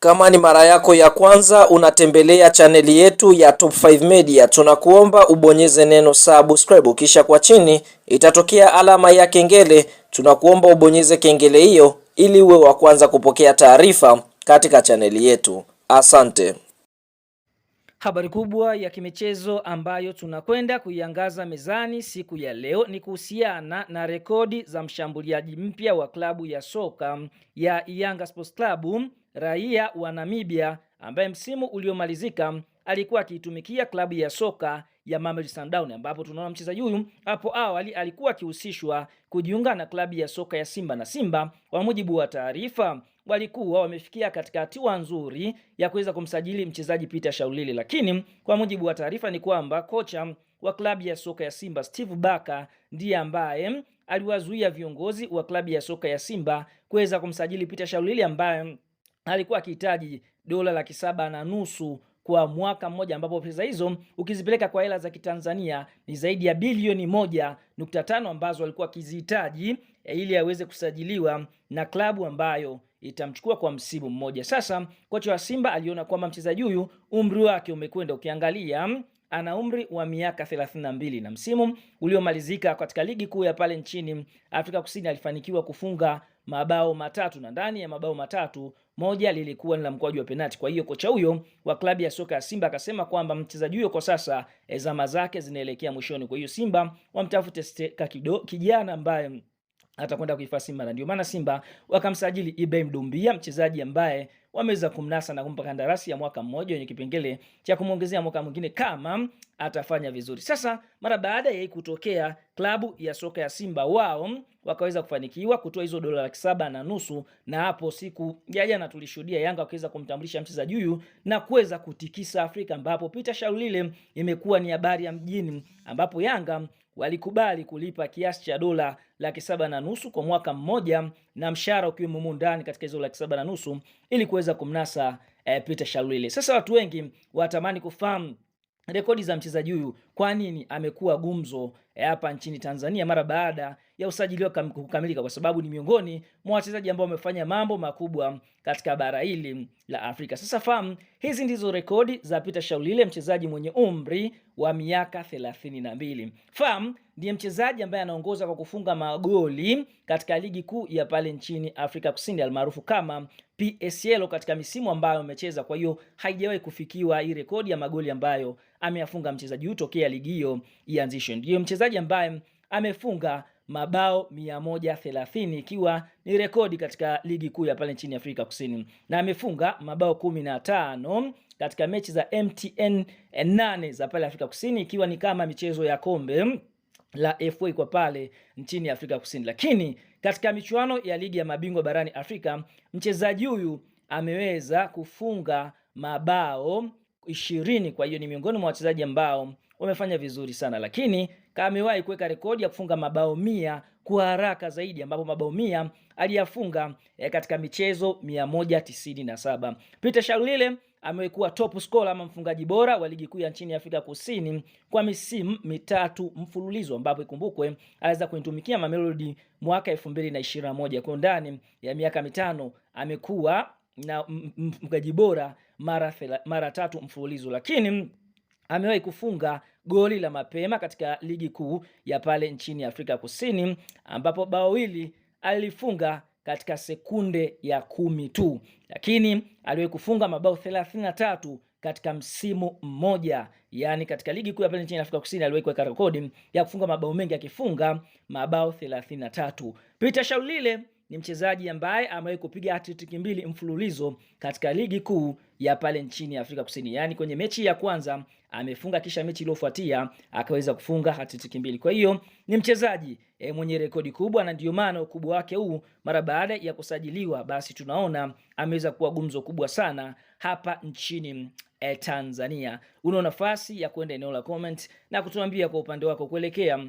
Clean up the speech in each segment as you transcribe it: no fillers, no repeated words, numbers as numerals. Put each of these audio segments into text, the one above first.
Kama ni mara yako ya kwanza unatembelea chaneli yetu ya Top 5 Media, tunakuomba ubonyeze neno subscribe, kisha kwa chini itatokea alama ya kengele. Tunakuomba ubonyeze kengele hiyo ili uwe wa kwanza kupokea taarifa katika chaneli yetu. Asante. Habari kubwa ya kimichezo ambayo tunakwenda kuiangaza mezani siku ya leo ni kuhusiana na rekodi za mshambuliaji mpya wa klabu ya soka ya Yanga Sports Club, raia wa Namibia ambaye msimu uliomalizika alikuwa akiitumikia klabu ya soka ya Mamelodi Sundowns, ambapo tunaona mchezaji huyu hapo awali alikuwa akihusishwa kujiunga na klabu ya soka ya Simba, na Simba kwa mujibu wa taarifa walikuwa wamefikia katika hatua nzuri ya kuweza kumsajili mchezaji Peter Shaulile, lakini kwa mujibu wa taarifa ni kwamba kocha wa klabu ya soka ya Simba Steve Barker ndiye ambaye aliwazuia viongozi wa klabu ya soka ya Simba kuweza kumsajili Peter Shaulile ambaye alikuwa akihitaji $7.5 kwa mwaka mmoja, ambapo pesa hizo ukizipeleka kwa hela za Kitanzania ni zaidi ya bilioni 1.5 ambazo alikuwa akizihitaji ili aweze kusajiliwa na klabu ambayo itamchukua kwa msimu mmoja. Sasa kocha wa Simba aliona kwamba mchezaji huyu umri wake umekwenda, ukiangalia ana umri wa miaka 32 na msimu uliomalizika katika ligi kuu ya pale nchini Afrika Kusini alifanikiwa kufunga mabao matatu, na ndani ya mabao matatu moja lilikuwa ni la mkwaju wa penalti. Kwa hiyo kocha huyo wa klabu ya soka ya Simba akasema kwamba mchezaji huyo kwa sasa zama zake zinaelekea mwishoni. Kwa hiyo Simba wamtafute kijana ambaye atakwenda kuifa Simba, na ndio maana Simba wakamsajili Ibrahim Doumbia, mchezaji ambaye wameweza kumnasa na kumpa kandarasi ya mwaka mmoja yenye kipengele cha kumuongezea mwaka mwingine kama atafanya vizuri. Sasa mara baada ya kutokea, klabu ya soka ya Simba wao wakaweza kufanikiwa kutoa hizo $7.5, na hapo siku ya jana tulishuhudia Yanga wakaweza kumtambulisha mchezaji huyu na kuweza kutikisa Afrika, ambapo Peter Shaulile imekuwa ni habari ya mjini, ambapo Yanga walikubali kulipa kiasi cha $7.5 kwa mwaka mmoja na mshahara ukiwemo ndani katika hizo $7.5 ili kuweza kumnasa Peter Shaulile. Sasa watu wengi watamani kufahamu rekodi za mchezaji huyu, kwa nini amekuwa gumzo hapa nchini Tanzania mara baada ya usajili wake kukamilika, kwa sababu ni miongoni mwa wachezaji ambao wamefanya mambo makubwa katika bara hili la Afrika. Sasa fahamu hizi ndizo rekodi za Peter Shaulile, mchezaji mwenye umri wa miaka 32. Fahamu ndiye mchezaji ambaye anaongoza kwa kufunga magoli katika ligi kuu ya pale nchini Afrika Kusini almaarufu kama PSL katika misimu ambayo amecheza. Kwa hiyo haijawahi kufikiwa hii rekodi ya magoli ambayo ameyafunga mchezaji huyu tokea ligi hiyo ianzishwe. Ndiye mchezaji ambaye amefunga mabao 130 ikiwa ni rekodi katika ligi kuu ya pale nchini Afrika Kusini, na amefunga mabao 15 katika mechi za MTN 8 za pale Afrika Kusini, ikiwa ni kama michezo ya kombe la FA kwa pale nchini Afrika Kusini. Lakini katika michuano ya ligi ya mabingwa barani Afrika, mchezaji huyu ameweza kufunga mabao 20. Kwa hiyo ni miongoni mwa wachezaji ambao wamefanya vizuri sana, lakini kama amewahi kuweka rekodi ya kufunga mabao 100 kwa haraka zaidi, ambapo mabao 100 aliyafunga katika michezo 197. Peter Shaulile amekuwa top scorer ama mfungaji bora wa ligi kuu ya nchini Afrika Kusini kwa misimu 3 mfululizo, ambapo ikumbukwe aliweza kuitumikia Mamelodi mwaka 2021. Kwa ndani ya miaka 5 amekuwa na mfungaji bora mara 3 mfululizo, lakini amewahi kufunga goli la mapema katika ligi kuu ya pale nchini Afrika Kusini, ambapo bao hili alifunga katika sekunde ya 10 tu, lakini aliwahi kufunga mabao 33 katika msimu mmoja. Yani katika ligi kuu ya pale nchini Afrika Kusini aliwahi kuweka rekodi ya kufunga mabao mengi akifunga mabao 33. Peter Shaulile ni mchezaji ambaye amewahi kupiga hat-trick 2 mfululizo katika ligi kuu ya pale nchini Afrika Kusini. Yani kwenye mechi ya kwanza amefunga, kisha mechi iliyofuatia akaweza kufunga hat-trick 2. Kwa hiyo ni mchezaji mwenye rekodi kubwa, na ndio maana ukubwa wake huu mara baada ya kusajiliwa basi tunaona ameweza kuwa gumzo kubwa sana hapa nchini Tanzania. Una nafasi ya kwenda eneo la comment na kutuambia kwa upande wako kuelekea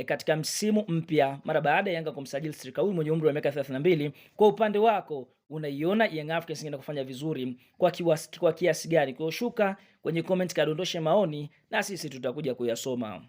katika msimu mpya mara baada ya Yanga kumsajili striker huyu mwenye umri wa miaka 32. Kwa upande wako unaiona Young Africans inaenda kufanya vizuri kwa kiasi gani? Kwa shuka kwenye comment kadondoshe maoni na sisi tutakuja kuyasoma.